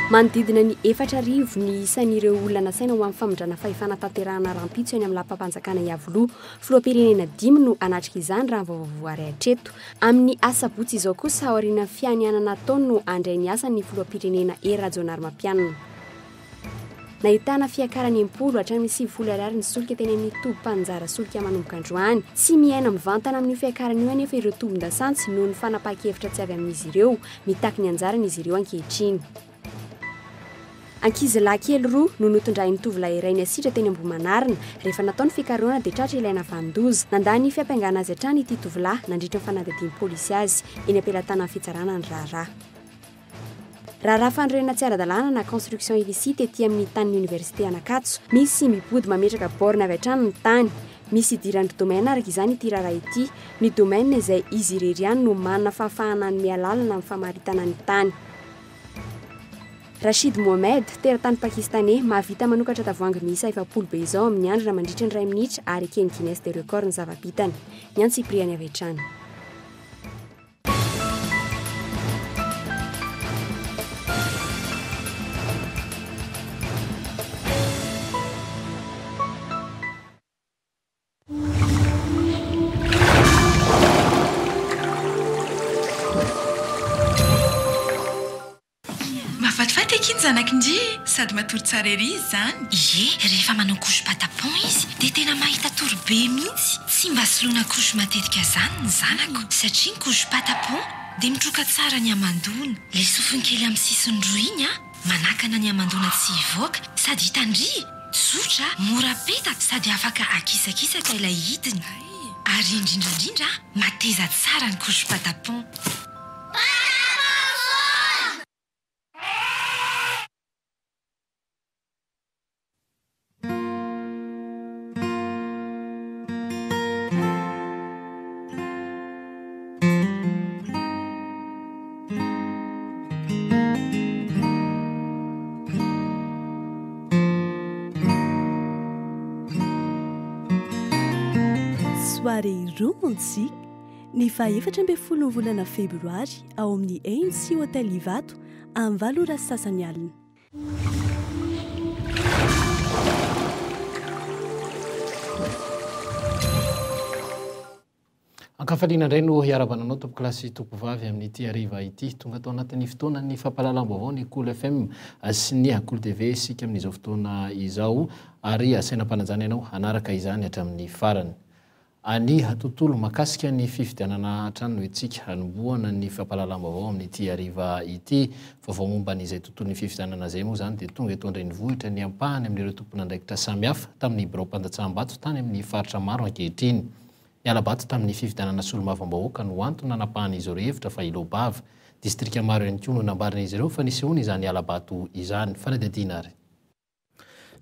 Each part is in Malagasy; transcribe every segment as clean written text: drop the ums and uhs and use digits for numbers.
Manodidina ny 4,000 ny isan'ireo olona nasaina ho amin'ny famondrana fahefana tanterahana rampitso eny amin'ny lampam-panjakana Iavoloha. Filoham-pirenena 5 no anatrika izany raha vaovao ary hatreto. Amin'ny asabotsy izao kosa aorian'ny fianianana taona no andray ny asa ny filoham-pirenena Rajoanarmampianina. Nahitana fiakarany 10 hatramin'ny 7 ariary ny solika teny amin'ny tobi-panjara solika manomboka androany. Tsy miaina mivantana amin'ny fiakarany io anefa ireo tombon-dasantsy noho ny fanapakevitra tsy avy amin'izy ireo, mitaky ny anjaran'izy ireo ankehitriny. Ankizilahy kely roa no notondrain'ny tovolahy iray ny asitra teny Ambohimanarina. Rehefa nataony fikarohana dia tratra ilaina vandoza. Nandany fiampiangana azy hatrany ity tovolahy nandritra ny fanadihadian'ny polisy azy eny ampelantanan'ny fitsarana ny raharaha. Raharaha fandroana tsy ara-dalàna na construction illicite ety amin'ny tanin'ny université Anakatso. Misy mibody mametraka borne avy hatrany ny tany. Misy idiran'ny domaine araka izany ity raharaha ity. Ny domaine izay izy irery ihany no manana fahafahana ny mialalana amin'ny famaritana ny tany. Rashid Mohamed, teratany pakistanais, mahavita manokatra tavoahangy miisa 700 be izao amin'ny andro raha mandritra ny 2 minitra ary ekeny Guinness de record ny zava-bitany. Ny antsy Priany avy hatrany. Zanakindry sady matory tsara ery izany. Rehefa manao couche patapon izy dia tena mahita torobe mihitsy. Tsy mba soloina couche matetika zany ny zanako satria ny couche patapon dia mitroka tsara ny amandona. Le sofiny kely amin'ny sisiny roa iny manakana ny amandona tsy hivoaka sady hitandry tsotra mora peta sady afaka akisakisaka ilay hidiny. Ary indrindrandrindra mateza tsara ny couche patapon. Soirée romantique ny 14 volana febroary ao amin'ny ANC Hotel Ivato amin'ny 8 sasany alina. Ankafaliana indray no hiarabananao tompo-kilasy tompovavy amin'ity hariva ity tonga tao anatin'ny fotoanan'ny fampahalalam-baovao ny KOLO FM sy ny KOLO TV isika amin'izao fotoana izao ary asainam-panajana ianao hanaraka izany hatramin'ny farany. Any tontolo makasika ny fifidianana hatrany hoetsika hanomboana ny fampahalalam-baovao amin'ity hariva ity vaovao momba n'izay tontolo ny fifidianana izay moa zany dia tonga eto andrenivohitra ny ampahany amin'ireo tompon'andraikitra samihafa tamin'ny birao mpandatsaham-bato tany amin'ny faritra maro ankehitriny. Ny alabato tamin'ny fifidianana solombavambahoaka no antony nanapahany izy ireo hevitra fa Ilobava. Distrika maro ihany koa no nambarin'izy ireo fa nisehoany izany alabato izany. Fanadihadiana ary.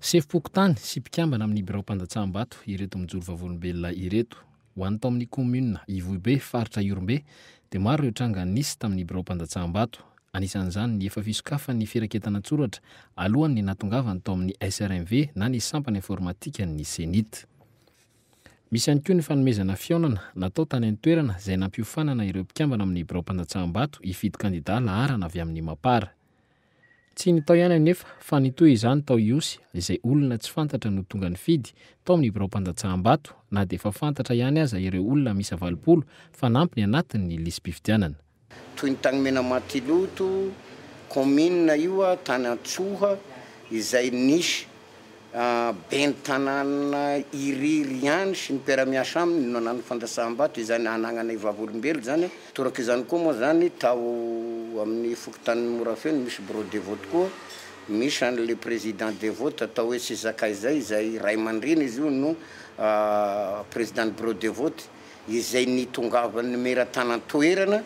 Sefipokotany sy mpikambana amin'ny birao mpandatsaham-bato ireto mijoro vavolombelona ireto ho any tao amin'ny komuna Ivohibe faritra Iorombe dia maro ireo tranga nisy tamin'ny birao mpandatsaham-bato. Anisan'izany ny efa fisokafan'ny firaketana tsoratra alohan'ny natongavany tao amin'ny SRMV na ny sampany informatika ny Senit. Misy ihany koa ny fanomezana fiaonana natao tany an-toerana izay nampiofanana ireo mpikambana amin'ny birao mpandatsaham-bato hifidy kandida laharana avy amin'ny Mapara. Tsy nitao ihany anefa fa nitoy izany tao iosy izay olona tsy fantatra no tonga nifidy tao amin'ny birao mpandatsaham-bato na dia efa fantatra ihany aza ireo olona misy 80 fa nampy ny anatin'ny lisam-pifidianana. Toy ny tany mena Matiloto, commune io tany Antsoha izay nisy ben tanàna iriry ihany sy ny mpiara-miasa aminy no anano fandasaham-bato izany anagnana ivavolombelo zany. Toraka izany koa moa zany tao amin'ny fokontany Morafeno misy bureau de vote koa, misy an'le président de vote atao hoe sy zakay izay ray aman-dreny izy io no président bureau de vote izay nitongavany mera-tanan-toerana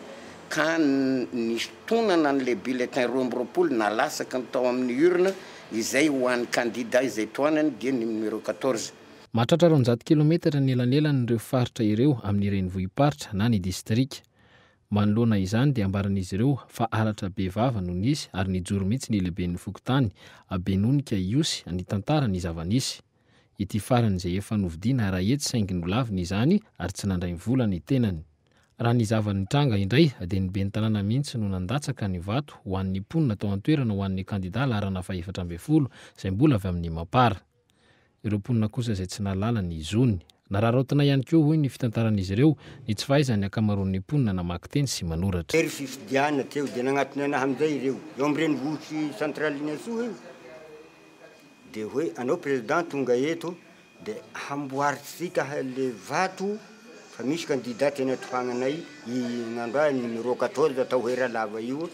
ka nisy tonana an'le bulletin 20 nalasaka tao amin'ny urne izay ho an'ny kandida izay toanany dia ny numéro 14. Mahatratra 200 kilometatra ny elanelan'ireo faritra ireo amin'ny renivohiparitra na ny distrika. Manoloana izany dia ambaran'izy ireo fa aratra be vava no nisy ary nijoro mihitsy ny lehiben'ny fokotany abenonika iosy ny tantarany zava-nisy. Ity farany izay efa novidiana raha etsy saingy nolaviny izany ary tsy nandray vola ny tenany. Raha nizavany tranga indray dia nibe ny tanàna mihitsy no nandatsaka ny vato ho an'ny mponina tao an-toerana ho an'ny kandida larana fa 700 izay mbola avy amin'ny mapara. Ireo mponina kosa izay tsy nalala ny izony. Nararaotina ihany koa hoy ny fitantaran'izy ireo ny tsy fahaizany akamaroan'ny mponina namaky teny sy manoratra. Ery fifidiana teo dia nagnatony anahy amin'izay ireo eo amin'ireny vohitry centraline soa io dia hoe anao président tonga eto dia hamboaritsika le vato fa misy candidat teny atofagnanay nandroa numéro 14 atao hoe Ralava io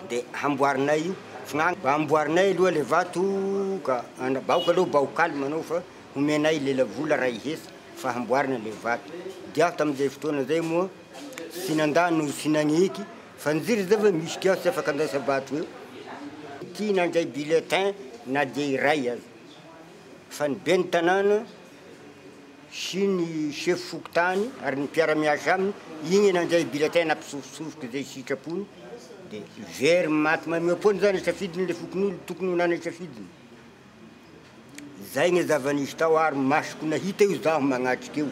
dia hamboarinay io mba hamboarinay aloha le vato ka baoka aloha bao calme anao fa homenay lela vola ray hesa fa hamboarina le vato dia aho tamin'izay fotoana zay moa sy nandano sy nagniky fa nijiry zay fa misy kia sy afaka andaisa vato eo ty nandray bulletin na dia iray azy fa ny be ny tanàna sy ny chef fokotany ary ny mpiara-miasa aminy igny nandray bulletin nampisofosofoka zay sitrapony dia very maty mamepony zany safidiny le fokon'olo tokony honana safidiny zay ny zava-nisy tao ary masoko nahita io zaho magnatrika eo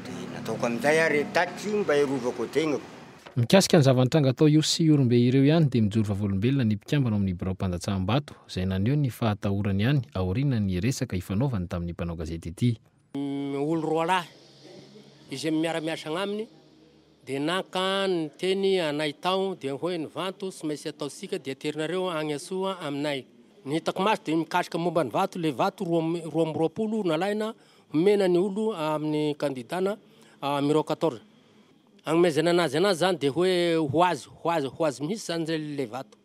dia nataoko amin'izay ary tatry mba hiarovako tegnako. Mikasika ny zavantranga atao io sy orombe ireo ihany dia mijoro vavolombelona ny mpikambana amin'ny birao-mpandatsaham-bato izay naneho ny fahatahorany ihany aoriana ny resaka ifanaovany tamin'ny mpanao gazety ity. Olo roa lahy izy miara-miasa agnaminy dia naka ny teny anay tao dia hoe ny vato sy maintsy ataosika dia aterinareo agny asoa aminay. Ny hitako maso dia mikasika momba ny vato le vato 20 nalaina homena ny olo amin'ny kandidana numéro 14. Agnomezana anazy zany dia hoe hoazy mihitsy zany zay le vato.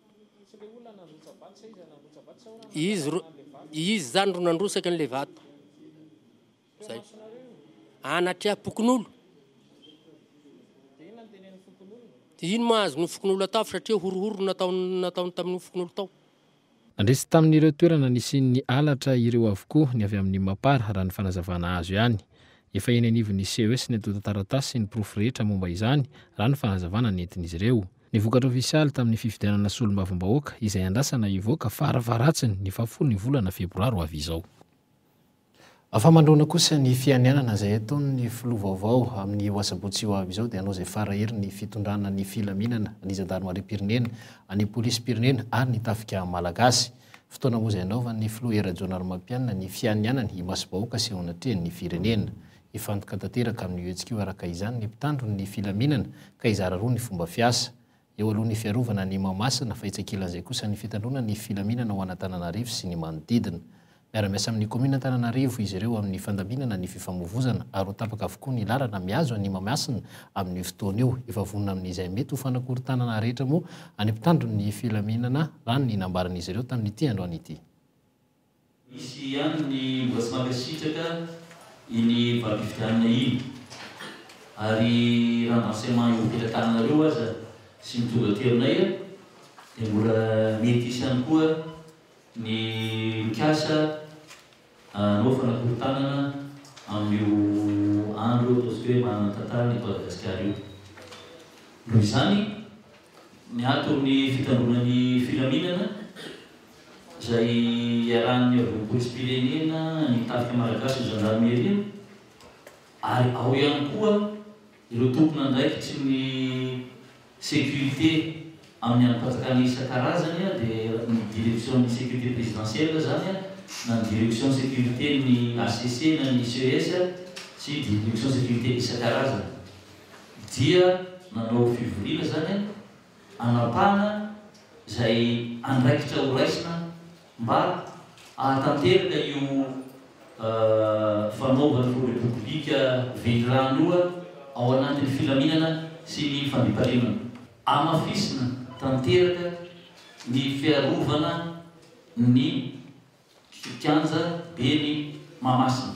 Izy zany ro nandrosaka an'le vato. Zay. Anatria pokon'olo. Ino mahazo ny fokon'olo atao satria horohoro nataony tamin'ny fokon'olo tao. Andresy tamin'ireo toerana nisian'ny alatra ireo avokoa ny avy amin'ny mapara raha ny fanazavana azo ihany. Efa eny anivon'ny CES ny atota taratasy sy ny profy rehetra momba izany raha ny fanazavana nentin'izy ireo. Ny vokatra ofisialy tamin'ny fifidianana solombavam-bahoaka izay andrasana ivoaka faravaratsiny ny 10 volana febroary ho avy izao. Afamandrona kosa ny fianianana izay ataon'ny filoha vaovao amin'ny oasabotsy ho avy izao dia anao izay fara hery ny fitondrana ny filaminana ny zandarmarim-pirenena, ny polisy-pirenena ary ny tafika malagasy. Fotoana moa izay anaovan'ny filoha era-Journal mampianina ny fianianany imaso-bahoaka sy anatrehany ny firenena. Ifantoka tanteraka amin'ny UHQ araka izany ny mpitandro ny filaminana ka izara roa ny fomba fiasa. Eo alohan'ny fiarovana ny mamasina fa itsakilan'izay kosa ny fitandrona ny filaminana ho an'Antananarivo sy ny manodidina. Miara-miasa amin'ny komina Antananarivo izy ireo amin'ny fandaminana ny fifamoivoizana ary ho tapaka avokoa ny lalana miazo ny mamasina amin'ny fotoana io. Efa vonona amin'izay mety ho fanakorontanana rehetra moa any mpitandro ny filaminana raha ny nambaran'izy ireo tamin'ity androany ity. Misy ihany ny mbola tsy mankasitraka iny valim-pifidianana iny ary raha manseman io filatananareo aza sy mitonga terinay dia mbola mety isy ihany koa ny mikasa anao fanakorontanana amin'io andro ataontsika hoe manana-tantara ny Madagasikara io. Noho izany ny aton'ny fitandronan'ny filaminana izay iarahan'ny polisy-pirenena ny tafika malagasy ny gendarmerie ary ao ihany koa ireo tompona andraikitsy ny sécurité amin'ny anim-patakana isan-karazany dia ny direction ny sécurité présidentielle zany na ny direction sécurité ny ACC na ny CES sy direction sécurité isan-karazany dia nanao fivoriana zany anapahana izay andraikitra ho raisina mba ahatanteraka io fanaovana republika veterano io ao anatin'ny filaminana sy ny fampiparimana. Amafisina tanteraka ny fiarovana ny kianja be ny mamasina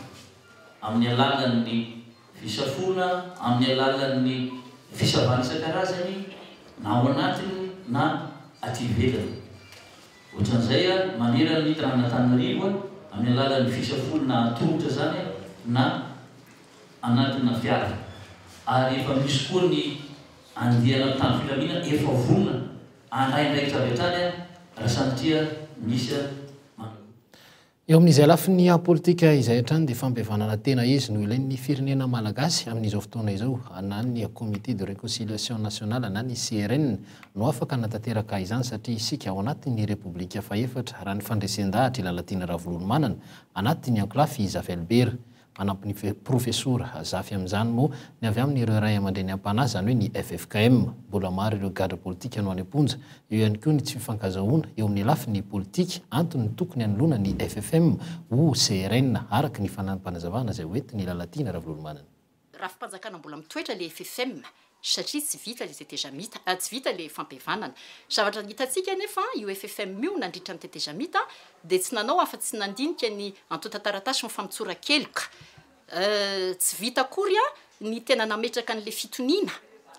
amin'ny alalan'ny fisafona, amin'ny alalan'ny fisavana isan-karazany na ao anatiny na aty ivelany. Ohatran'izay manerana ny tanàn'Antananarivo amin'ny alalan'ny fisafona na tongotra zany na anatina fiara. Ary efa misy koa ny andiana tany filaminana efa vonona andraindraikitra avy hatrany raha sanatria misy Eo amin'izay lafiny politika izay hatrany dia fampihavanana tena izy no ilain'ny firenena malagasy amin'izao fotoana izao na ny comité de réconciliation nationale na ny CRN no afaka natateraka izany satria isika ao anatin'ny repoblika fahefatra raha ny fandresendahatra ilalatiana Ravolomanana anatin'ny anklafy Zavelbera manampy ny profesora Zafy amin'izany moa ny avy amin'ireo ray aman-dreny am-panahy zany hoe ny FFKM mbola maro ireo gadra politika no any am-ponja eo ihany koa ny tsy fifankazahoana eo amin'ny lafiny politika antony tokony anoloana ny FFM ho CRN araka ny fanampanazavana izay hoentiny ilalatiana Ravolomanana. Raha fampanjakana mbola mitoetra le FFM satria tsy vita le tetezamita, tsy vita le fampihavanana. Zavatra hitantsika nefa io FFM io nandritra ny tetezamita dia tsy nanao afa-tsy nandinika ny antotan-taratasy mifampitsorakeloka. Tsy vita akory ny tena nametraka an'le fitoniana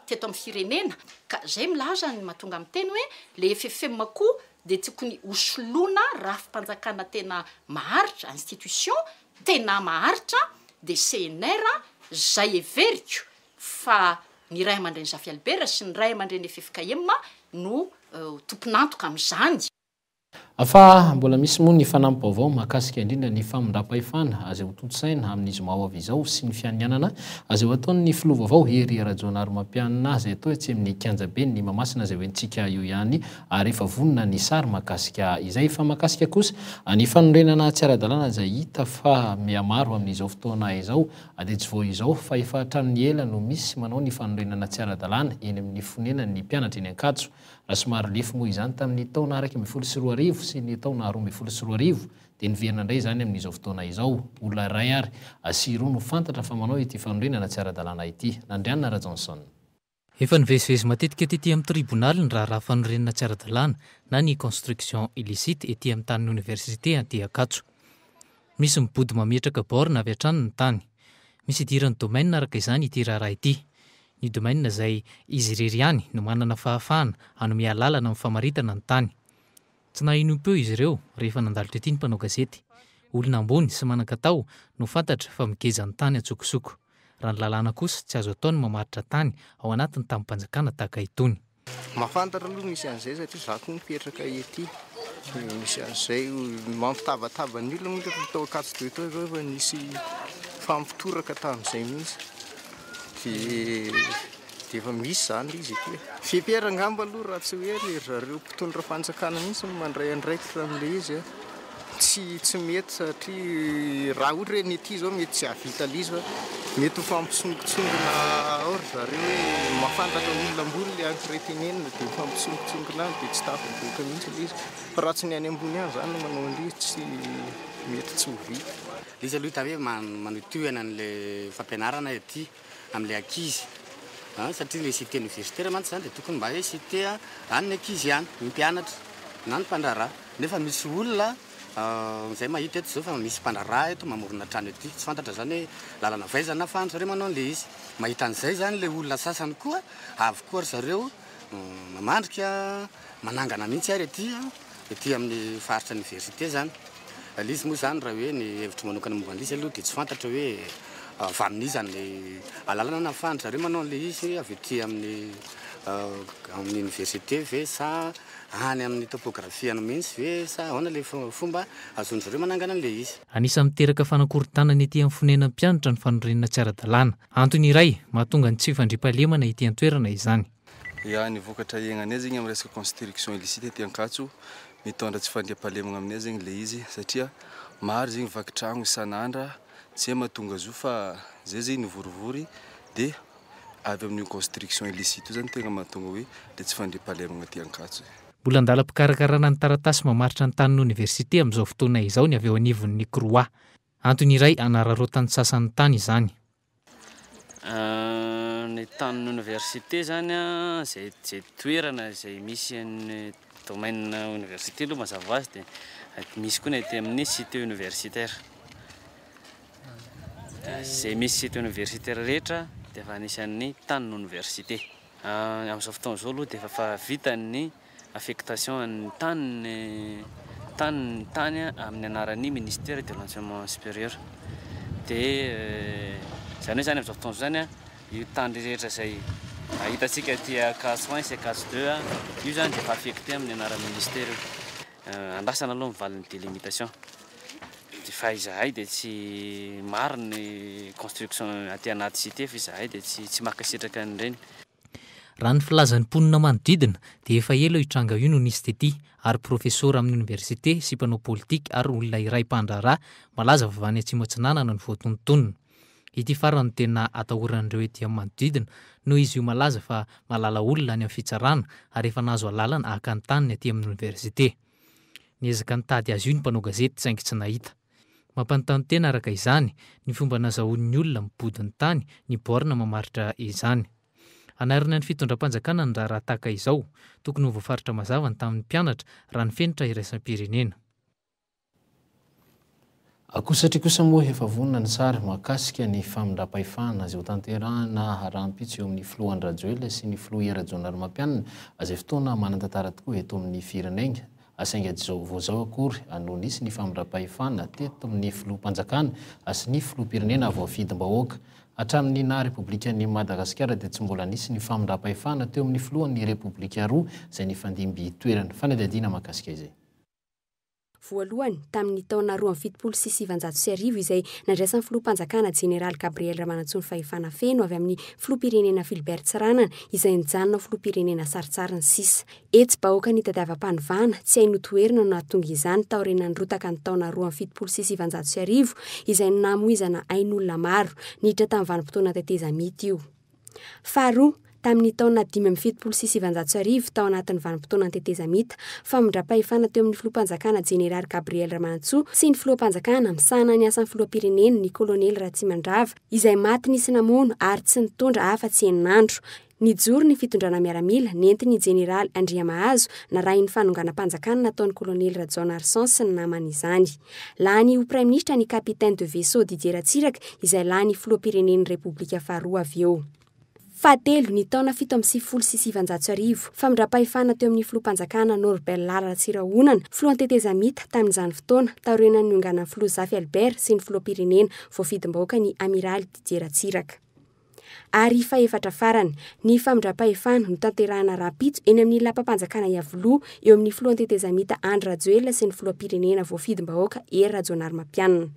teto amin'ny firenena ka zay milaza ny mahatonga amin'ny teny hoe le FFM koa dia tokony hosoloana raha fampanjakana tena maharitra institution tena maharitra dia CNR zay everiko fa ny ray aman-dreny Zafy Albera sy ny ray aman-dreny FFKM no tomponantoka amin'izany. Afa mbola misy moa ny fanampy-baovao mahakasika indrindra ny famindram-pahefana azay ho toto-saina amin'izy mao avy izao sy ny fianianana azay ho ataon'ny filoha vaovao Hery Rajonary Mampianina izay atao etsy amin'ny kianjabe ny Mahamasina izay hoentsika io ihany ary efa vonona ny sary mahakasika izay fa mahakasika kosa ny fanorenana tsy ara-dalàna izay hita fa mihamaro amin'izao fotoana izao dia tsy vao izao fa efa hatramin'ny ela no misy manao ny fanorenana tsy ara-dalàna eny amin'ny fonenany ny mpianatra eny Ankatso raha somary lefo moa izany tamin'ny taona 2024 sy ny taona 2024 dia niverina indray izany amin'izao fotoana izao olona iray ary sy roa no fantatra fa manao ity fanorenana tsy ara-dalàna ity. Nandrianina Rajonson. Efa nivezivezy matetika etỳ amin'ny tribonaly ny raha fanorenana tsy ara-dalàna na ny construction illicite etỳ amin'ny tanin'ny université aty Ankatso. Misy mibody mametraka borna avy hatrany ny tany. Misy idiran'ny domaine araka izany ity raharaha ity. Ny domaine izay izy irery ihany no manana fahafahana hanome lalana amin'ny famaritana ny tany. Tsy nahinom-peo izy ireo rehefa nandalitra ety ny mpanao gazety. Olona ambony sy manan-katao no fantatra fa migeza ny tany atsokosoko. Raha ny lalàna kosa tsy azo atao ny mamaritra tany ao anatin'ny tampon-panjakana tahaka itony. Mahafantatra aloha misy an'izay satria za koa mipetraka ety. Misy an'izay mampitabataba ny olona moa tao Ankatso teo rehefa nisy fampitoraka tamin'izay mihitsy. Dia efa misy zany izy ety. Fiampera angamba aloha raha tsy hoe le zareo mpitondra fanjakana mihitsy mandray andraikitra amin'le izy tsy mety satria raha ohatra hoe ny ety zao mety tsy havita lizy fa mety ho fampisongotsongona or zareo hoe mahafantatra olona ambony le entretenienina dia fampisongotsongona any dia tsy tafaboaka mihitsy le izy fa raha tsy ny any ambony any zany manao an'le tsy mety tsy ho vita. Izy aloha hita hoe manotohana an'le fampianarana ety amin'le ankizy satria le cité universitaire mantsy zany dia tokony mba hoe cité any ny ankizy ihany mpianatra na ny mpandraraha nefa misy olona izay mahita eto zao fa misy mpandraraha eto mamorona trano ety tsy fantatra zany hoe lalana vaizana fa zareo manao an'le izy mahita an'izay zany le olona sasany koa avokoa ry zareo mamandrika manangana mihitsy ary ety amin'ny faritra université zany. Izy moa zany raha hoe ny hevitra manokana momba an'izy aloha dia tsy fantatra hoe fa amin'izany le alalana na fantatra zareo manao an'le izy avy ety amin'ny université ve sa any amin'ny topografia mihitsy ve sa ahoana le fomba azony zareo manangana an'le izy. Anisany miteraka fanakorontanana ety amin'ny fonenan'ny mpianatra ny fanorenana tsy ara-dalàna. Antony iray mahatonga ny tsy fandriam-pahalemana ety an-toerana izany. Ny vokatra iainanay zegny amin'ny resaka construction illicite ety Ankatso mitondra tsy fandriam-pahalemana aminay zegny le izy satria maro zegny vakitrano isan'andra tsy mahatonga zo fa zay zegny nivorivory dia avy amin'ny construction illicite zany tegna mahatonga hoe le tsy fandriam-pahalemana ety Ankatso. Mbola andalam-pikarakarana ny taratasy mamaritra ny tanin'ny université amin'izao fotoana izao ny avy eo anivon'ny Croix. Antony iray anararaotany sasan'ny tany izany. Ny tanin'ny université zany zay toerana izay misy ny domaine université aloha mazava azy dia misy koa ny ety amin'ny cité universitaire. Zay misy cité universitaire rehetra dia efa anisan'ny tanin'ny université. Amin'izao fotoana izao aloha dia efa vita ny affectation ny tany amin'ny anaran'ny ministère de l'enseignement supérieur. Dia zany hoe zany amin'izao fotoana zany io tany rehetra izay hitantsika ety Ankatso 1 sy Ankatso 2 io zany dia efa affecté amin'ny anaran'ny ministère. Andrasana aloha mivalin'ny délimitation. fa izahay dia tsy maro ny construction aty anaty cité fa izahay dia tsy makasitraka an'ireny. Raha ny filazan'ny mponina manodidina dia efa ela hitranga io no nisy tety ary profesora amin'ny université sy mpanao politika ary olona iray mpandraharaha malaza fa avy any Atsimo-Atsinanana ny voatonontonona. Ity farany tena atahoran'ireo ety amin'ny manodidina noho izy io malaza fa malala olona any amin'ny fitsarana ary efa nahazo alalana haka ny taniny aty amin'ny université. Niezaka nitady azy io ny mpanao gazety saingy tsy nahita. Mampanontany tena araka izany ny fomba nazahoan'ny olona mibody ny tany ny borina mamaritra izany. Anarina ny fitondram-panjakana ny raha tahaka izao tokony ho voafaritra mazava ny tamin'ny mpianatra raha ny fenitra iraisam-pirenena. Satria kosa moa efa vonona ny sary mahakasika ny famindram-pahefana izay ho tanterahana rahampitso eo amin'ny filohan'ny Rajoelina sy ny filoha Journal mampianina izay fotoana manan-tantara tokoa eto amin'ny firenena. Asainga zao akory no nisy ny famindram-pahefana teto amin'ny filoham-panjakana sy ny filoham-pirenena voafidim-bahoaka. Hatramin'ny na Repoblikan'i Madagasikara dia tsy mbola nisy ny famindram-pahefana teo amin'ny filohan'ny Repoblika roa izay nifandimby toerana. Fanadihadiana mahakasika izay. Voalohany tamin'ny taona 2017 izay nandraisan'ny filoham-panjakana Jeneraly Gabriel Ramanantsoa ny fahefana feno avy amin'ny filoham-pirenena Filibert Tsiranana izay nijanona filoham-pirenena Saritsariny 6. Etsy-bahoaka ny tadiavam-panivana tsy hay notoerina no nahatonga izany taorinany rotaka ny taona 2017 izay namoizana ain'olona maro niditra tamin'ny vanim-potoana teteza mity io. Faharoa tamin'ny taona 2017 tao anatin'ny vanim-potoana teteza mita famindram-pahefana teo amin'ny filoham-panjakana Jeneraly Gabriel Ramanantsoa sy ny filoham-panjakana misahana ny asan'ny filoham-pirenena ny kolonely Ratsimandrava izay maty nisy namono ary tsy nitondra afa-tsy enin'andro. Nijoro ny fitondrana miaramila nentin'ny Jeneraly Andriamahazo narahin'ny fanonganam-panjakana nataon'ny kolonely Rajaona Arsan sy ny namany izany. Lany ho Prime Ministra ny kapitaine de vaisseau Didier Ratsiraka izay lany filoham-pirenen'ny Repoblika faharoa avy eo. Fahatelo ny taona 1770 famindram-pahefana teo amin'ny filoham-panjakana Norbert Lara Ratsirahonana filohan'ny teteza mita tamin'izany fotoana taorenan'ny nionganan'ny filoha Zafy Albert sy ny filoham-pirenena voafidim-bahoaka ny Amiraly Didier Ratsiraka. Ary faefatra farany ny famindram-pahefana no tanterahana rahampitso eny amin'ny lapam-panjakana Iavoloha eo amin'ny filohan'ny teteza mita Andry Rajoelina sy ny filoham-pirenena voafidim-bahoaka Hery Rajaonary Mampianina.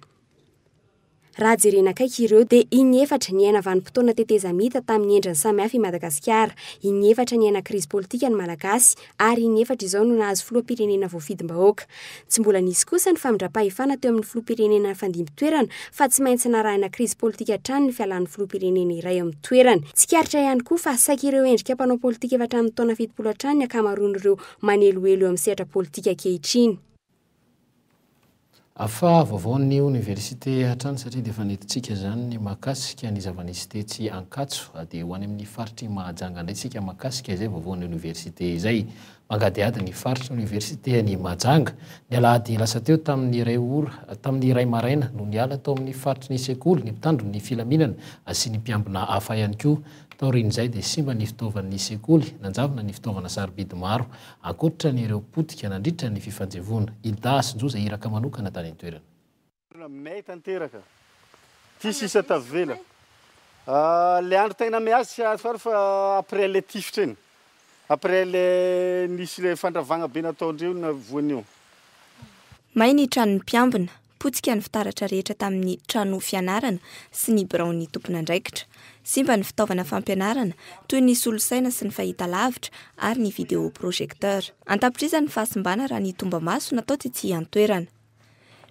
Raha jerena akaiky ireo dia inefatra ny aina vanim-potoana teteza mita tamin'ny endriny samihafa i Madagasikara, inefatra ny aina krizy politika ny Malagasy ary inefatra izao no nahazo filoham-pirenena voafidim-bahoaka. Tsy mbola nisy kosa ny famindram-pahefana teo amin'ny filoham-pirenena fandimby-toerana fa tsy maintsy narahina krizy politika hatrany ny fialan'ny filoham-pirenena iray amin'ny toerana. Tsikaritra ihany koa fa saika ireo endrika mpanao politika efa hatramin'ny taona 70 hatrany ny akamaroan'ireo maneloelo eo amin'ny sehatra politika ankehitriny. Afa vaovaon'ny université hatrany satria dia efa nentintsika zany ny mahakasika ny zava-nisy tetsy Ankatso dia ho any amin'ny faritry Mahajanga indray isika mahakasika izay vaovaon'ny université izay. Mangadiady ny faritry université ny Mahajanga ny alahady lasa teo tamin'ny iray maraina no niala tao amin'ny faritry ny sekoly ny mpitandro ny filaminana sy ny mpiambina hafa ihany koa. Taorin'izay dia simba ny fitaovan'ny sekoly nanjavona ny fitaovana sarobidy maro ankoatra ny ireo potika nandritra ny fifanjevona. Ilda Asinjoza iraka manokana tany an-toerana. Aminay tanteraka ty sisa tavela le andro tegna miazy sy azy fa après le tifitra iny après le nisy le fandravagna be nataondreo na voanio. May ny tranon'ny mpiambina potika ny fitaratra rehetra tamin'ny trano fianarana sy ny biraon'ny tompon'andraikitra. Simba ny fitaovana fampianarana toy ny solosaina sy ny fahita lavitra ary ny vidéo projecteur. Antapitrizan'ny fahasimbana raha ny tomba maso natao ty an-toerana.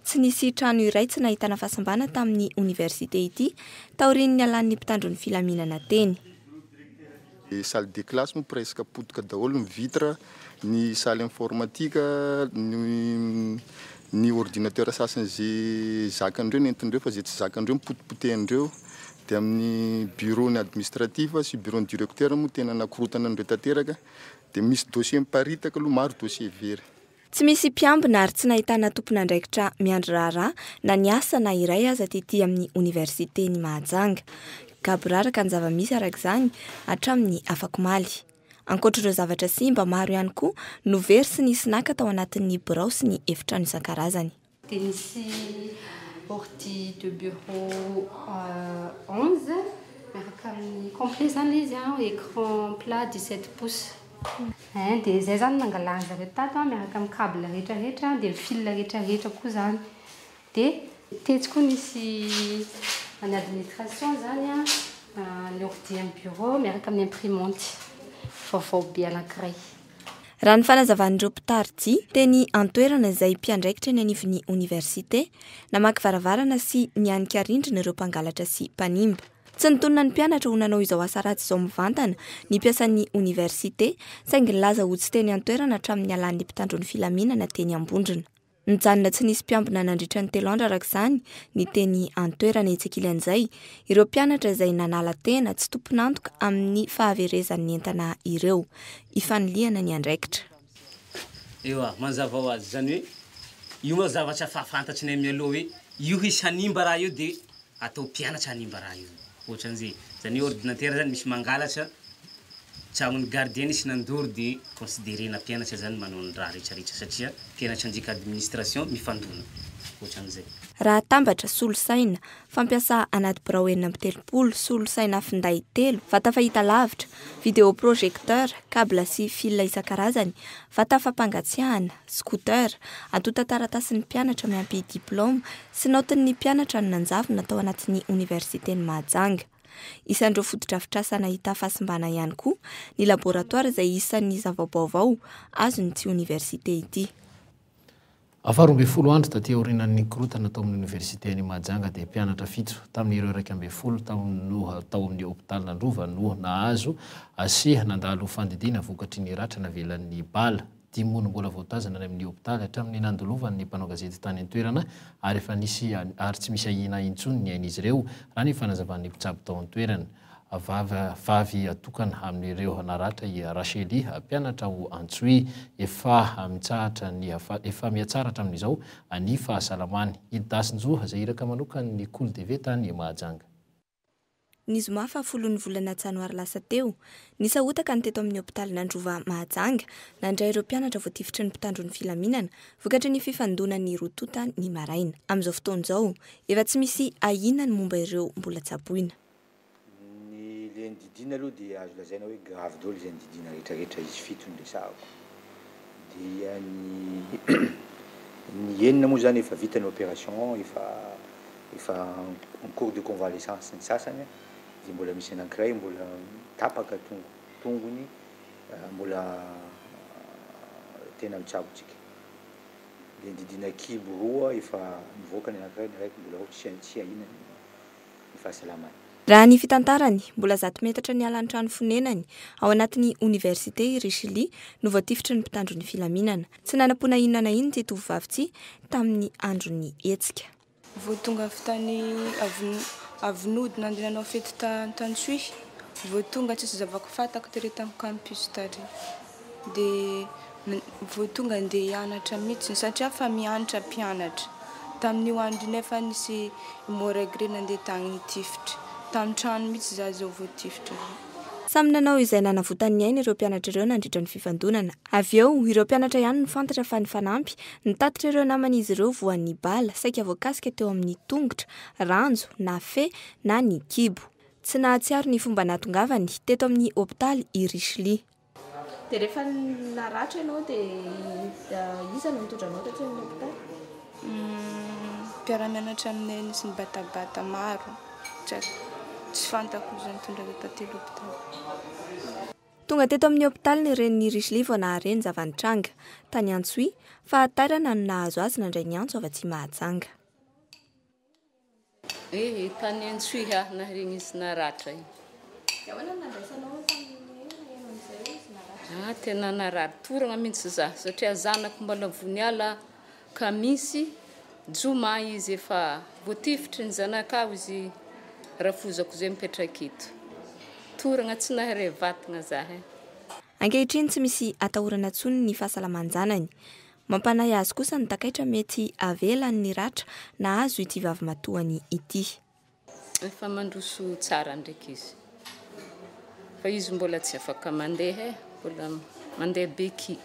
Tsy nisy trano iray tsy nahitana fahasimbana tamin'ny université ity taorin'ny alan'ny mpitandro ny filaminana teny. Salle de classe mo presque potika daholo ny vitre, ny salle informatique, ny ordinateur sasany zay zakandreo nentindreo fa zay tsy zakandreo mipotipotehandreo. Dia amin'ny bureau ny administratif sy bureau ny directeur moa tena nakorotana andreo tanteraka dia misy dossier miparitaka aloha maro dossier very. Tsy misy mpiambina ary tsy nahitana tompon'andraikitra miandry raharaha na ny asa na iray aza tety amin'ny université ny Mahajanga. Gaboraraka ny zava-misy araka izany hatramin'ny afaka maly. Ankoatr'ireo zavatra simba maro ihany koa no very sy nisy naka tao anatin'ny birao sy ny efitrano isan-karazany. Ordi de bureau 11, complet zany izy écran plat 17 pouces. Dia zay zany nangalana zareo tato miaraka amin'ny câble rehetrarehetra dia fil rehetrarehetra koa zany. Dia Tetsy koa nisy any administration zany ny ordi amin'ny bureau miaraka amin'ny imprimante vaovao be anankiray. Raha ny fanazavan'ireo mpitaridy teny antoerana izay mpiandraikitra ny anivon'ny oniversite namaky varavarana sy nianika rindrina ireo mpangalatra sy mpanimba. Tsy nitonona ny mpianatra ho nanao izao asa ratsy izao mivantana ny mpiasan'ny oniversite saingy nilaza ho tsy teny antoerana hatramin'ny alan'ny mpitandro ny filaminana teny ambondrona. Nijanona tsy nisy mpiambina nandritra ny 3 andro araka izany ny teny antoerana etsekilan'izay ireo mpianatra izay nanala tena tsy tompon'antoka amin'ny fahaverezan'ny entana ireo ifaniliana ny andraikitra. Ewa manzava ho azy zany hoe io moa zavatra fahafantatry ny amin'ny aloha hoe io hisy hanimba raha io dia atao mpianatra hanimba raha io. Ohatran'izay zany hoe ordinateur zany misy mangalatra tragnony gardien sy nandoro dia considérena mpianatra zany manao ny raha rehetrarehetra satria mpianatra andika administration mifandona ohatran'izay. Raha tambatra solosaina fampiasa anaty birao 7 solosaina finday 3 vata fahita lavitra vidéo projecteur câble sy fil isan-karazany vata fampangatsiahana scooter atota taratasin'ny mpianatra miampy diplôma sy notin'ny mpianatra ny nanjavona natao anatin'ny oniversiten'ny Mahajanga. Isan'ireo fotodrafitrasana hita fasimbana ihany koa ny laboratoire izay isan'ny zavabaovao azon'ity oniversite ity. Afaroa 20 andro taty aorinan'ny korotana tao amin'ny oniversiten'ny Mahajanga dia mpianatra fito tamin'ireo 12 tao amin'ny hôpital Androva no nahazo assez nandalo fandidiana vokatry ny ratra navelan'ny bala. 10 mono mbola voatazana amin'ny hôpital hatramin'ny nandolovan'ny mpanao gazety tany an-toerana ary efa nisy ary tsy misy ahina intsony ny ain'izy ireo raha ny fanazavan'ny mpitsabo tao an-toerana. Vavy atokana amin'ireo naratra i Racheli mpianatra ho Antsoy efa miatsara hatramin'izao ny fahasalamany. Idasinjo izay iraka manokany ny KOLO TV tany Mahajanga. Ny zoma fahafolon'ny volana janoary lasa teo nisahotaka ny teto amin'ny hôpital Androva Mahajanga nandray ireo mpianatra voatifitry ny mpitandro ny filaminana vokatry ny fifandonan'ny rotota ny maraina. Amin'izao fotoan'izao efa tsy misy ahina ny momba ireo mbola tsaboina. Ny didina aloha dia azo lazaina hoe grave daholo izay didina rehetrarehetra izy fito ny resahako. Dia ny enina moa zany efa vita ny opération efa en cours de convalescence ny sasany dia mbola misy anankiray mbola tapaka tongony mbola tena mitsabotsika. Dia ny didina kibo roa efa mivoaka ny anankiray ny araiky mbola tsy ahina ny fahasalamany. Raha ny fitantarany mbola 100 metatra ny alan-trano fonenany ao anatin'ny oniversite Richely no voatifitry ny mpitandro ny filaminana. Tsy nanam-pona inona na iny ty tovovavy ity tamin'ny androny hetsika. Vao tonga avy tany avinody nandehananao fety Tansoy, vao tonga tsisy zavako fatako tery tamin'ny campus tary. Dia vao tonga andeha hianatra mihitsy satria fa mianatra mpianatra. Tamin'io andro nefa nisy moregre nandeha tany nitifitra. Tamin'ny trano mihitsy za zao voatifitra. Samy nanao izay nanavotan'ny aina ireo mpianatra ireo nandritra ny fifandonana. Avy eo ireo mpianatra ihany ny fantatra fa ny fanampy nitatitra ireo naman'izy ireo voan'ny bala saika voakasika teo amin'ny tongotra, ranjo, na fe na ny kibo. Tsy nahatsiaro ny fomba natongavany teto amin'ny hôpital i Richely. Dia rehefa naratra ianao dia iza no mitondranao taty amin'ny hôpital? Mpiara-mianatra aminay nisy ny batabata maro. Tsy fantako izany tondra taty l'hôpital. Tonga teto amin'ny hôpital ny ren'ny Richely vao nahareny zavanitranga tany Antsoy fa atarana no nahazo azy nandray ny antso avy aty Mahajanga. Tany Antsoy nahareny izy naratra io. Tena narary torana mihitsy za satria zanako mbola voniala ka misy joma izy efa voatifitry ny zanakao izy rafozako izay mipetraka eto. Torana tsy naharay vatagna zahay. Ankehitriny tsy misy atahorana tsony ny fahasalaman-janany. Mampanahy azy kosa ny takaitra mety avelany ny ratra na azo ity vavy matoany ity. Efa mandroso tsara ndraiky izy. Fa izy mbola tsy afaka mandeha, mbola mandeha beky.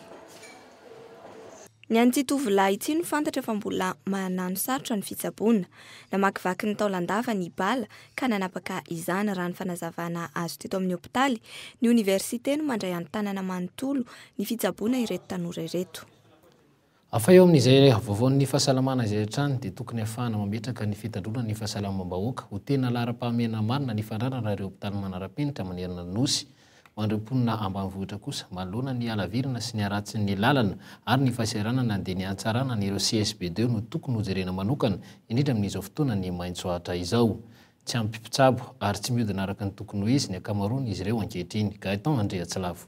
Ny an'ity tovolahy ity no fantatra fa mbola manano sarotra ny fitsaboana. Namakivaky ny taolandava ny bala ka nanapaka izany raha ny fanazavana azo teto amin'ny hôpitaly ny oniversite no mandray antanana manontolo ny fitsaboana ireto tanora ireto. afa eo amin'izay voavoan'ny fahasalamana izay trany dia tokony ahafahana mametraka ny fitandrona ny fahasalamam-bahoaka ho tena lara-pahamena marina ny fandrana raha ireo hopitaly manara-penitra manerana nosy ho andrem-ponina ambanivohitra kosa manoloana ny alavirana sy ny aratsy ny lalana ary ny fahasahiranana dia ny hatsarana ny ireo CSB2 no tokony hojerena manokana indrindra amin'izao fotoana ny maintsoahatra izao tsy ampipitsabo ary tsy mihodina araka ny tokony ho izy ny akamaroany izy ireo ankehitriny Gaëtan Andreatsilavo.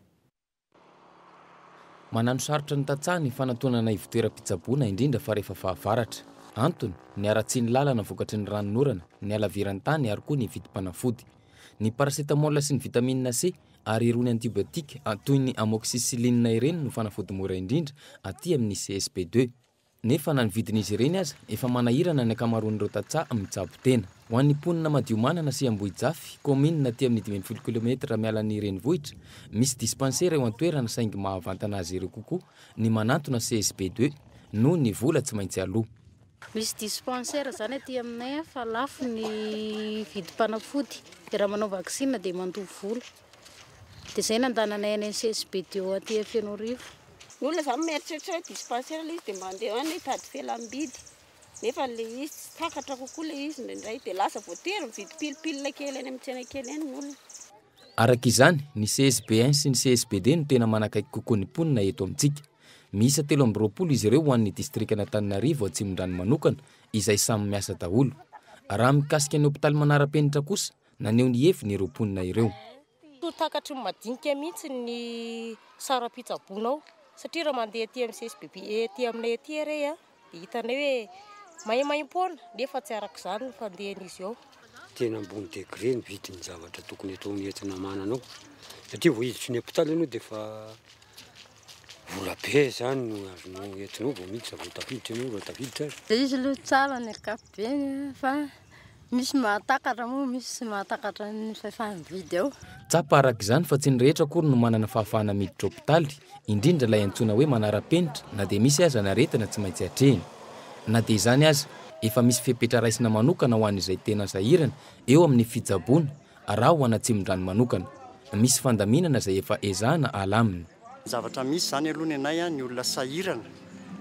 Manano sarotra ny tantsaha ny fanantonana ivotoeram-pitsaboana indrindra fa rehefa fahavaratra. Antony ny aratsy ny lalana vokatry ny ranonorana, ny alaviran'ny tany ary koa ny vidim-panafody. Ny paracetamol sy ny vitamine C ary irony antibiotika toy ny amoxicilline ireny no fanafody mora indrindra aty amin'ny CSP2. Nefa na ny vidin'izy ireny aza efa manahirana ny akamaroan'ireo tantsaha mitsabo tena. Ho an'ny mponina madio manana sy Ambohijafy, commune aty amin'ny 20 km mialan'ny renivohitra, misy dispensaire eo an-toerana saingy mahavantana azy ireo kokoa ny manantona CSP2 no ny vola tsy maintsy aloha. Misy dispensaire zany aty aminay fa lafo ny vidim-panafody. Raha manao vaksina dia mandovy vola. Dia izay nandananay any CSP2 aty Fianorivo. Olona zany mieritreritra dispensaire le izy dia mandeha any tady felam-bidy. Nefa le izy tsy takatra kokoa le izy indray dia lasa voatery mividy pilipilina kely any amin'ny tsena kely any olona. Araka izany, ny CSP1 sy ny CSP2 no tena manakaiky kokoa ny mponina eto amintsika. Misy 320 izy ireo ho an'ny distrikana Antananarivo Atsimondrano manokana izay samy miasa daholo. Raha mikasika ny hopitaly manara-penitra kosa, naneho ny heviny ireo mponina ireo. Takatry madinika mihitsy ny saram-pitsabonao satria raha mandeha aty amin'ny CSP aty aminay aty re dia hitanay hoe maimaimpona nefa tsy araka izany ny fandehan'izy ao. Tena ambony degré ny vidin'ny zavatra tokony atao entina mananao satria vohiditry ny hopitaly ianao dia fa vola be zany no azonao entinao vao miditra vao tafiditra ianao vao tafiditra azy. Dia izy aloha tsara ny ankapobeny fa misy mahatakatra moa misy sy mahatakatra ny fahefa-mividy ao. Tsapa araka izany fa tsy ny rehetra akory no manana fahafahana miditra hopitaly, indrindra ilay antsoina hoe manara-penitra na dia misy aza naretina tsy maintsy hatreny. Na dia izany aza, efa misy fepetra raisina manokana ho an'izay tena sahirana eo amin'ny fitsaboana raha ho an'Atsimondrano manokana. Misy fandaminana izay efa ezahana alaminy. Zavatra misy zany aloha ny anay ny olona sahirana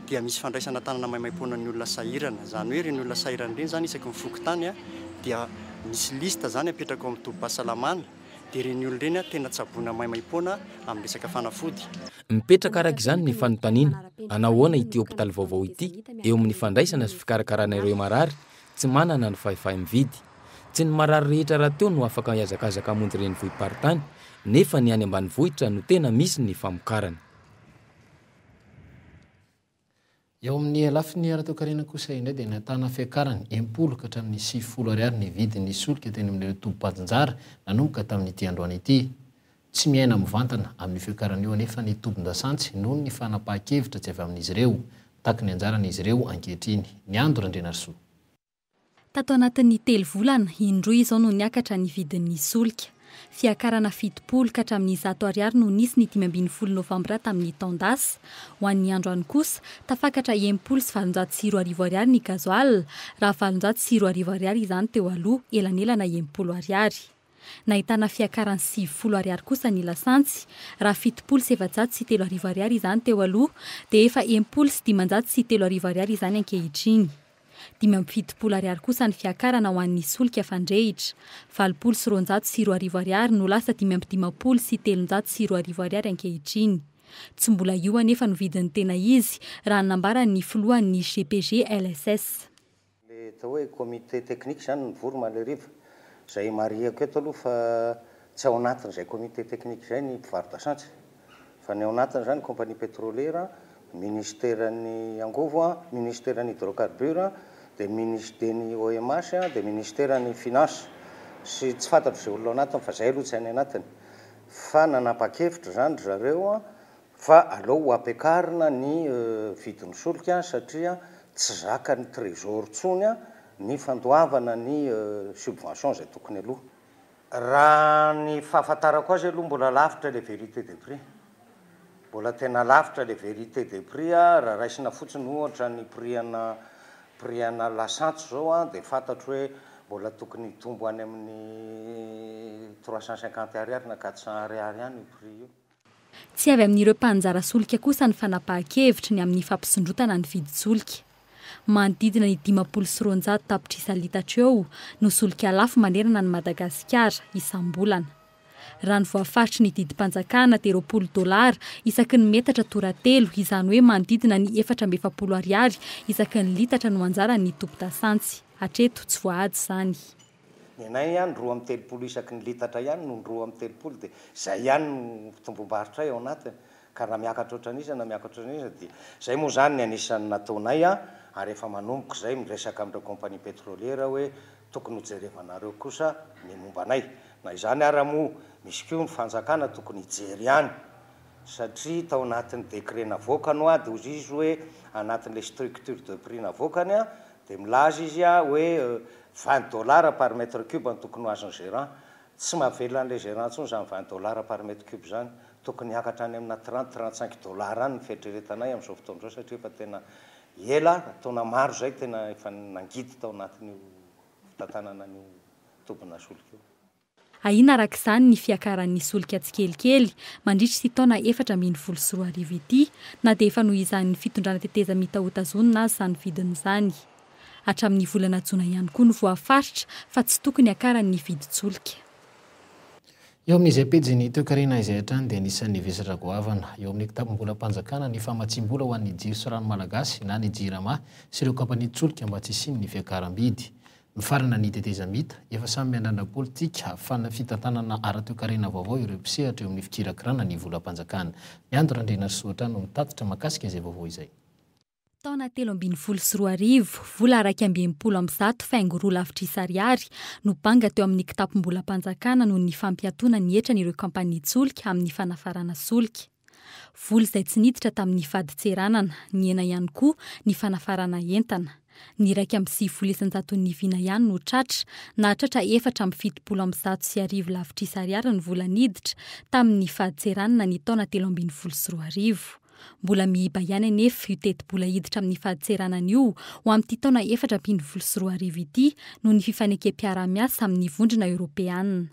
dia misy fandraisana tanana maimaimpona ny olona sahirana. Zany hoe ny olona sahirana ireny zany isaky mifoky tany dia misy lista zany apetraka amin'ny tobim-pahasalamana dia ireny olona ireny tena tsaboana maimaimpona amin'ny resaka fanafody. Mipetraka araka izany ny fanontaniana, anahoana ity hopitaly vaovao ity eo amin'ny fandraisana sy fikarakarana ireo marary tsy manana ny fahefa-mividy. Tsy ny marary rehetra raha teo no afaka hiazakazaka hamonjy ireny vohim-paritany, nefa ny any ambanivohitra no tena misy ny famokarana. Eo amin'ny lafiny ara-toekarena kosa indray dia natana fiakarany 10 ka hatramin'ny 90 ariary ny vidin'ny solika teny amin'ilay tobi-patinjara nanomboka tamin'ity androany ity. Tsy miaina mivantana amin'ny fiakarany eo anefa ny tombon-dasantsy noho ny fanapahan-kevitra tsy avy amin'izy ireo, taky ny anjaran'izy ireo ankehitriny. Ny Andro Randrenarsoa. Tato anatin'ny 3 volana indroa izao no niakatra ny vidin'ny solika. Fiakarana 70 ka hatramin'ny 100 ariary no nisy ny 15 novambra tamin'ny taondasy. Ho an'ny androany kosa tafakatra 10 sy 704 ariary ny gazoal, raha 704 ariary izany teo aloha elanelana 10 ariary. Nahitana fiakarany 70 ariary kosa ny lasantsy, raha 703 sy 3 ariary izany teo aloha dia efa 10 sy 500 sy 3 ariary izany ankehitriny. 570 ariary kosa ny fiakarana ho an'ny solika fandrehitra, 400 sy 400 ariary no lasa 550 sy 300 ariary ankehitriny. Tsy mbola io anefa no vidin'ny tena izy raha nambaran'ny filohan'ny GPG LSS. Le atao hoe comité technique zany ny voro maleriva izay mariako eto aloha fa tsy ao anatin'izay comité technique izay ny mpivarodasantsy fa ny ao anatiny zany compagnie pétrolière, ministèren'ny angovo, ministèren'ny hydrocarbure, dia ministèren'ny OMH, dia ministèren'ny finance. Sy tsy fantatro izay olona ao anatiny fa izay aloha tsy any anatiny. Fa nanapa-kevitra zany zareo fa aleo ho ampiakarina ny vidin'ny solika satria tsy zaka ny trésor tsony ny fandoavana ny subvention izay tokony aloha. Raha ny fahafantarako azy aloha mbola lavitra le vérité des prix. Mbola tena lavitra le vérité des prix raha raisina fotsiny ohatra ny prix-ana lasantsy zao dia fantatro hoe mbola tokony hitombo any amin'ny 350 ariary na 400 ariary ihany io prix io. Tsy avy amin'ireo mpanjara solika kosa ny fanapahan-kevitra ny amin'ny fampisondrotana ny vidin-solika. Manodidina ny 500 tapitrisa litatra eo no solika lafo manerana ny Madagasikara isam-bolana. Raha ny voafaritry ny didi-panjakana dia $20 isaky ny metatra toratelo, izany hoe manodidina ny 470 ariary isaky ny litatra no anjara ny tompo-dasantsy. Hatreto tsy voaady izany. Ny anay ihany 2.30 isaky ny litatra ihany no 2.30 dia izay ihany no fitombom-barotra eo anatiny. Ka na miakatra ohatran'iza na miakatra ohatran'iza dia izay moa izany ny anisan'ny nataonay ary efa manomboka izay miresaka amin'ireo kompania petroliera hoe tokony hojerevanareo kosa ny mombanay. Na izany ara moa misy koa ny fanjakana tokony hijery ihany satria tao anatin'ny décret navoakany dia ozy izy hoe anatin'ilay structure de prix navoakany dia milaza izy hoe $20 par mètre cube ny tokony ho azon'ny gérant. Tsy mahavelona an'ilay gérant intsony izany $20 par mètre cube izany. Tokony hiakatra any amina $30-35 any ny fieritreretanay amin'izao fotoana izao satria efa tena ela taona maro izay tena efa nangidy tao anatin'io fitantanana ny tombona solika io. Ahina araka izany ny fiakaran'ny solika tsikelikely mandritra sy taona 414 ity na dia efa noho izany fitondrana teteza mitahotazonina azy izany vidiny izany. Hatramin'ny volana Jona ihany koa no voafaritra fa tsy tokony hakaran'ny vidin-solika. Eo amin'izay pejiny toekarena izay hatrany dia anisan'ny vesatra goavana eo amin'ny kitapom-bola-panjakana ny famatsim-bola ho an'ny jiro sy rano malagasy na ny jirama sy ireo kampanian-tsolika mba tsy hisiany ny fiakaram-bidy. Ny farana ny tetezamita efa samy miandrana politika ahafana fitantanana ara-toekarena vaovao ireo mpisehatra eo amin'ny fikirakirana ny vola-panjakana. Miandro Randrena Soatra no mitatitra makasika izay vaovao izay. Taona 2024 vola 270 faingo roa lavitrisa ariary no banga teo amin'ny kitapom-bola-panjakana noho ny fampiatona ny entran'ireo kampania-tsolika amin'ny fanafarana solika. Vola izay tsy niditra tamin'ny faditseranana, ny ena ihany koa ny fanafarana entana. Ny 170 ny vina ihany no tratra, na tratra 470 lavitrisa ariary ny vola niditra tamin'ny faditseranana ny taona 2024. Mbola mihiba ihany anefa io teti-bola hiditra amin'ny faditseranana io ho amin'ity taona 2024 ity noho ny fifanekam-piara-miasa amin'ny vondrona Europeanina.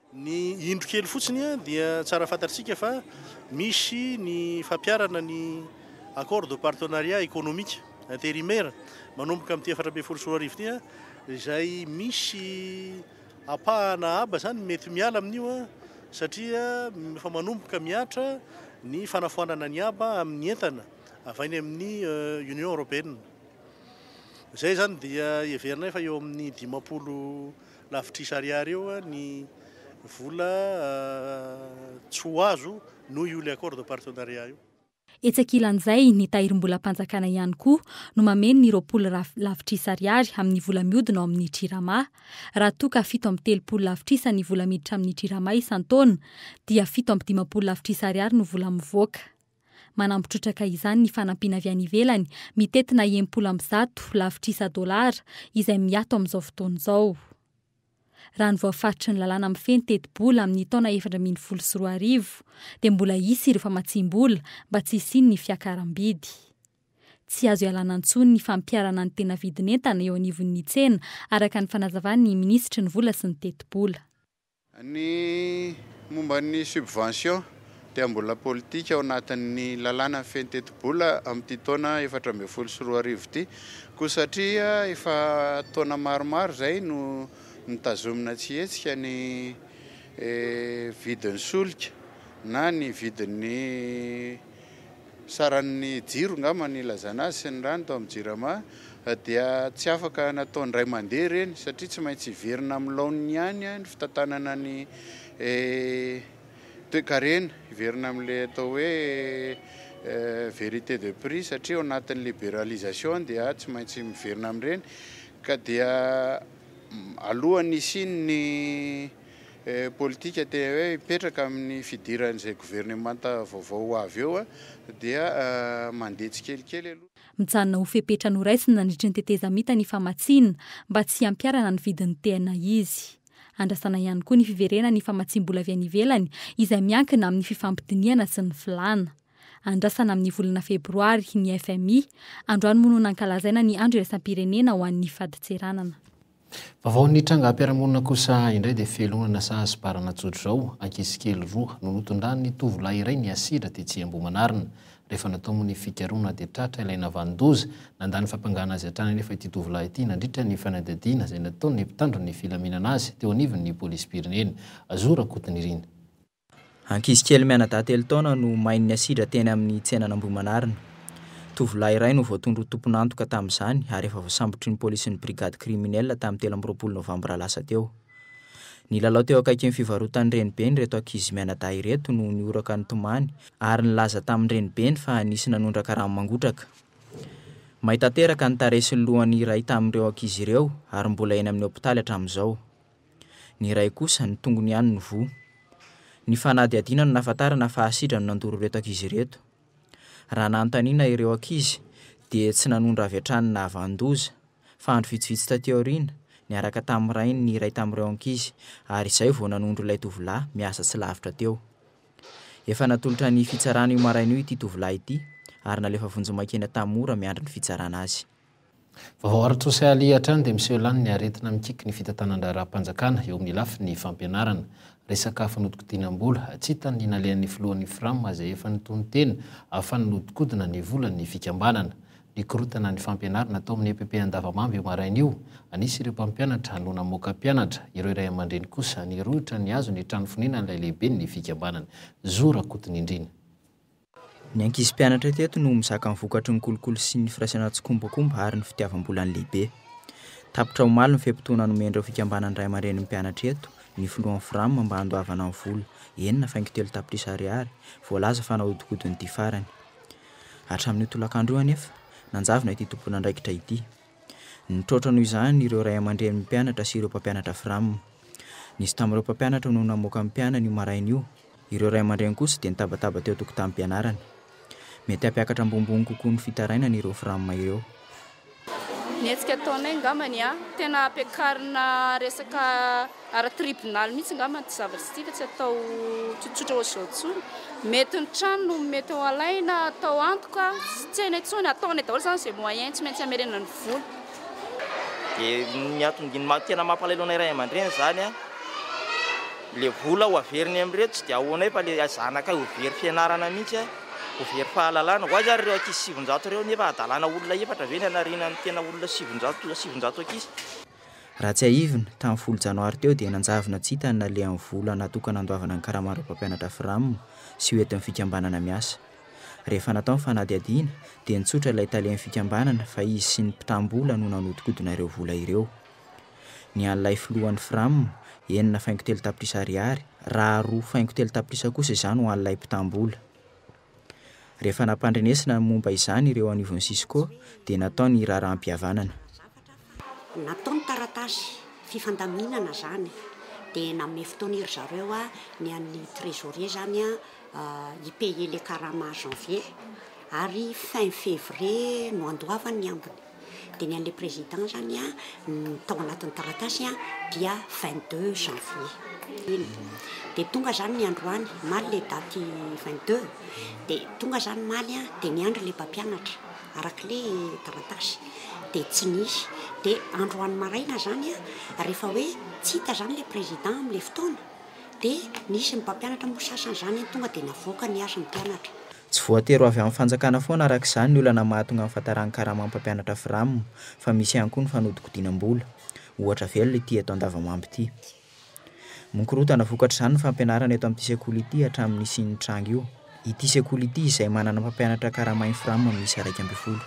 Ny indro kely fotsiny dia tsara fantatsika fa misy ny fampiarana ny accord de partenariat économique intérimaire manomboka amin'ity 2024 ity izay misy apahana aba zany mety miala amin'io satria efa manomboka miatra ny fanafoanana ny aba amin'ny entana avainy amin'ny Union Européenne. Izay zany dia everina fa eo amin'ny 50 lavitrisa ariary eo ny vola tsy ho azo noho io le accord de partenariat io. Etsakilan'izay ny tahirim-bola-panjakana ihany koa no mameno ny 20 lavitrisa ariary amin'ny vola mihodina ao amin'ny jirama. Raha toka 730 lavitrisa ny vola miditra amin'ny jirama isan-taona dia 750 lavitrisa ariary no vola mivoaka. Manampitrotraka izany ny fanampiana avy any ivelany mitetina 70 lavitrisa $, izay miato amin'izao fotoana izao. Raha ny voafaritry ny lalàna mifeny teti-bola amin'ny taona 2024 dia mbola hisy ireo famatsim-bola mba tsy hisiany ny fiakaram-bidy. Tsy azo ialana intsony ny fampiarana ny tena vidin'entana eo anivon'ny tsena araka ny fanazavan'ny ministry ny vola sy ny teti-bola. Ny momban'ny subvention dia mbola politika ao anatin'ny lalàna mifeny teti-bola amin'ity taona 2024 ity koa satria efa taona maromaro izay no mitazomina tsy hetsika ny vidin'ny solika na ny vidin'ny saran'ny jiro ngamba ny lazana azy sy ny rano tao amin'ny jirama dia tsy afaka nataon'ny ray mandeha reny satria tsy maintsy iverina amin'ny laoniny ihany ny fitantanana ny toe-karena, iverina amin'ilay atao hoe vérité de prix satria ao anatin'ny libéralisation dia tsy maintsy miverina amin'ireny ka dia alohan'ny isiany politika dia hoe hipetraka amin'ny fidiran'izay gouvernemanta vaovao avy eo dia mandeha tsikelikely aloha. Mijanona ho fepetra noraisina nandritry ny tetezamita ny famatsiana mba tsy hampiarana ny vidin'ny tena izy. Andrasana ihany koa ny fiverena ny famatsim-bola avy any ivelany izay miankina amin'ny fifampidiniana sy ny filana. Andrasana amin'ny volana febroary ny FMI, androany moa no nankalazaina ny andro iraisam-pirenena ho an'ny faditseranana. Vaovao ny tranga ampiaramonina kosa indray dia felonana sa siparana tsotro zao ankizy kely roa nonotondrany tovolahy iray ny asira tetsy Ambohimanarina. Rehefa natao ny fikaroana dia tratra ilaina vandoza nandany fampangana azy hatrany nefa ity tovolahy ity nandritra ny fanadadiana izay nataony ny mpitandro ny filaminana azy teo anivon'ny polisy pireneny azora kotinirina. Ankizy kely mianadahy telo taona no main'ny asidra teny amin'ny tsenan'Ambohimanarina. Tovolahy iray no voatondro tompon'antoka tamin'izany ary efa voasambotry ny polisy ny brigade kriminelle tamin'ny 13 Novambra lasa teo. Ny lalao teo akaikin'ny fivarotan'ny Renibeny reto ankizy mianadahy ireto no nioraka ny tomany ary nilaza tamin'ny Renibeny fa nisy nanondraka rano mangotraka. Mahita teraka ny taresin'ny lohany iray tamin'ireo ankizy ireo ary mbola eny amin'ny hopitaly hatramin'izao. Ny iray kosa ny tongony ihany no voa. Ny fanady adiana no nahafantarana fa asidra no nandoro reto ankizy ireto. Raha nanontaniana ireo ankizy dia tsy nanondra avy hatrany na vandoza fa andro vitsivitsy taty aoriana niaraka tamin'ny rainy ny iray tamin'ireo ankizy ary izay vao nanondro ilay tovolahy miasa tsy lavitra teo. Efa natolotra ny fitsarana io maraina io ity tovolahy ity ary nalefa vonjomakena tamora miandry ny fitsarana azy. Vaovao ara-tsosialy hatrany dia miseho lany ny aretina mikiky ny fitantanan-daharam-panjakana eo amin'ny lafiny fampianarana. Resaka fanodikotinam-bola tsy hitany nalehan'ny filohan'ny FRAM izay efa nitony tena ahafahana nodikodina ny volan'ny fikambanana. Ny korotana ny fampianarana tao amin'ny EPP Andavamamba io maraina io anisy ireo mpampianatra no namoaka mpianatra, ireo iray aman-dreny kosa ny rohitra ny azo ny trano fonina ilay lehibe ny fikambanana. Zora kotinindrina. Ny ankizy mpianatra teto no mizaka mivokatry ny kolokolo sy ny firaisana tsokombakomba ary ny fitiavam-bolany lehibe. Tapitra ho maly ny fepitona nomendreo fikambanany ray aman-dreny mpianatra eto ny filohan'ny FRAM mba handoavana ny vola 9.3 tapitrisa ariary voalaza fa nahodinkodiny ity farany. Hatramin'io tolakandro io anefa nanjavona ity tompon'andraikitra ity. Nitrotra noho izany ireo ray aman-dreny mpianatra sy ireo mpampianatra FRAM. Nisy tamin'ireo mpampianatra no namoaka mpianana io maraina io. Ireo ray aman-dreny kosa dia nitabataba teo tokotanim-pianarana. Mety hampiakatra ambombony kokoa ny fitarainana ireo FRAM ireo. Ny hetsika ataonay ngamany tena ampiakarina resaka ara-tribunal mihitsy ngamany ty zavatra ty fa tsy atao tsotsotra ohatr'izao intsony. Mety ny trano no mety ho alaina atao antoka tsy haina intsony ataonay daholo zany izay moyen tsy maintsy hamerenana ny vola. Dia ny tena mampalailonay ray aman-dreny zany le vola ho averiny amin'ireo tsy dia ahoanay fa le zanaka ho very fianarana mihitsy ho very fahalalana. Hoazy ary ireo ankizy 700 ireo nefa adalana olona efatra ve ny anariana ny tena olona 700 ankizy. Raha tsy ahivina tamin'ny 10 Janoary teo dia nanjavona tsy hitany nalehan'ny vola natokana handoavana ny karamareo mpampianatra FRAM sy ho entin'ny fikambanana miasa. Rehefa natao ny fanadihadiana dia nitsotra ilay talen'ny fikambanana fa izy sy ny mpitam-bola no nanodikodina ireo vola ireo. Ny an'ilay filohan'ny FRAM 9.3 tapitrisa ariary raha 2.3 tapitrisa kosa izany ho an'ilay mpitam-bola. Rehefa nampandrenesina momba izany ireo anivon'ny Sisko dia natao ny raharaham-pihavanana. Nataony taratasy fifandaminana zany dia nanome fotoana iry zareo ny an'ny trésorier zany ipaye le karama janvier ary fin février no andoavany ny ambiny. Dia ny an'le président zany tao anatin'ny taratasy dia 22 janvier. Dia tonga zany ny androany maly le daty 22 dia tonga zany maly dia ny andro le mpampianatra arak'le taratasy dia tsy nisy. Dia androany maraina zany rehefa hoe tsy hita zany le président amin'le fotoana dia nisy ny mpampianatra mosasany zany tonga dia navoaka ny azo ny mpianatra. Tsy voatero avy amin'ny fanjakana foana araka izany ny olana mahatonga amin'ny fahatarany karama mpampianatra FRAM fa misy ihany koa ny fanodikodinam-bola ohatra velona ity eto Andavamamba ity. Monkorotana vokatra izany ny fampianarana eto amin'ity sekoly ity hatramin'ny isian'ny tranga io. Ity sekoly ity izay manana mpampianatra karamain'ny FRAM misy 120.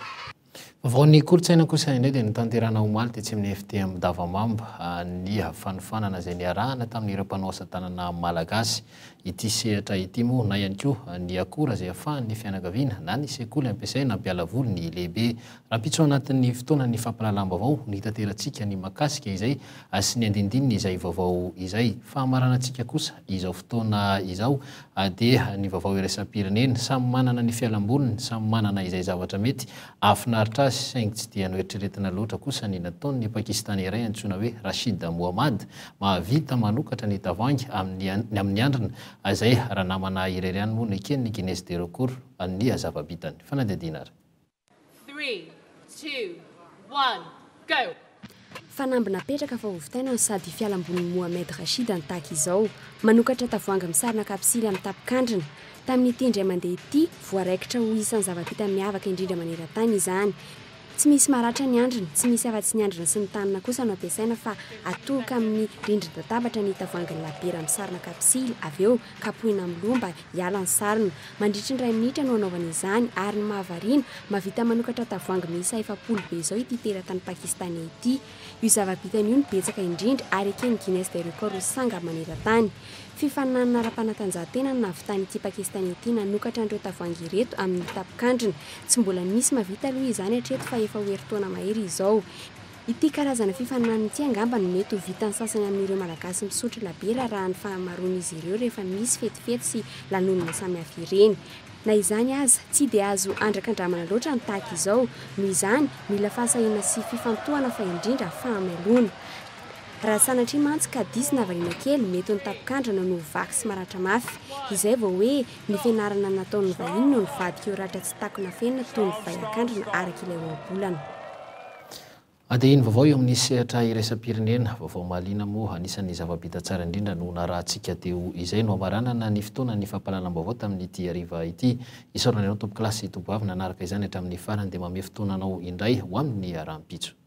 Vaovao ny kolotsaina kosa indray dia nitanterana omaly tetsy amin'ny FT Andavamamba ny fanofanana izay niarahana tamin'ireo mpanao asa tanana malagasy. Ity sehatra ity moa na ihany koa ny akora izay ahafahan'ny fianakaviana na ny sekoly ampiasaina hampiala voly ny lehibe. Rahampitso anatin'ny fotoana ny fampalalam-baovao ny tanterantsika ny makasika izay sy ny andindininy izay vaovao izay. Fahamaranantsika kosa izao fotoana izao dia ny vaovao iraisam-pirenena samy manana ny fialamboliny, samy manana izay zavatra mety afinaritra azy saingy tsy dia noeritreretina loatra kosa ny nataon'ny Pakistan iray antsoina hoe Rashid Mohammad mahavita manokatra ny tavoahangy amin'ny andrina izay raha namana irery ihany moa ny keny ny Guinness de record ny azava-bitany. Fanadihadiana ary. 3, 2, 1, go! fanambina petraka fa hovitaina sady fialambony Mohamed Rashid tahaka izao manokatra tavoahangy misarona kapisily amin'ny tapikandrina tamin'ny tendry mandeha ity voaraikitra ho isan'ny zava-bita miavaka indrindra maneran-tany izany tsy misy maratra ny andrina tsy misy afa-tsy ny andrina sy ny tanana kosa no ampiasaina fa atoloka amin'ny rindrin-databatra ny tavoahangy labera misarona kapisily avy eo kapohina amin'ny lomba hiala ny sarona mandritry ny 2 minitra no anaovana izany ary ny mahavariana mavita manokatra tavoahangy miisa 700 be izao ity teratany Pakistany ity io zava-bitany io ny betsaka indrindra ary ekeny Guinness de record sanga maneran-tany fifananana ara-panatanjahantena navitany ity Pakistany ity nanokatra an'ireo tavoahangy ireto amin'ny tapikandrina tsy mbola misy mavita aloha izany hatreto fa efa hoeritoana mahery izao ity karazana fifananana ity angamba no mety ho vitan'ny sasany amin'ireo malagasy misotro labera raha ny fahamaroan'izy ireo rehefa misy fetifety sy lanonana samihafa ireny na izany aza tsy dia azo andrakandramana loatra ny tahaka izao noho izany mila fahasahiana sy fifantohana fa indrindra fahamelona raha sanatria mantsy ka disy na variana kely mety ny tapikandrina no vaky sy maratra mafy izay vao hoe ny fianarana nataon'ny vahiny no nivadika eo ratra tsy takona fenina toy ny vahiakandrina araka ilay ohabolana ade iny vaovao eo amin'ny sehatra iraisam-pirenena vaovao mahaliana moa anisan'ny zava-bita tsara indrindra no narahantsika teo izay no amaranana ny fotoana ny fampalalam-baovao tamin'ity hariva ity isorana anao tompo klasy tompo avy nanaraka izany hatramin'ny farany dia mame fotoananao indray ho amin'ny arahampitso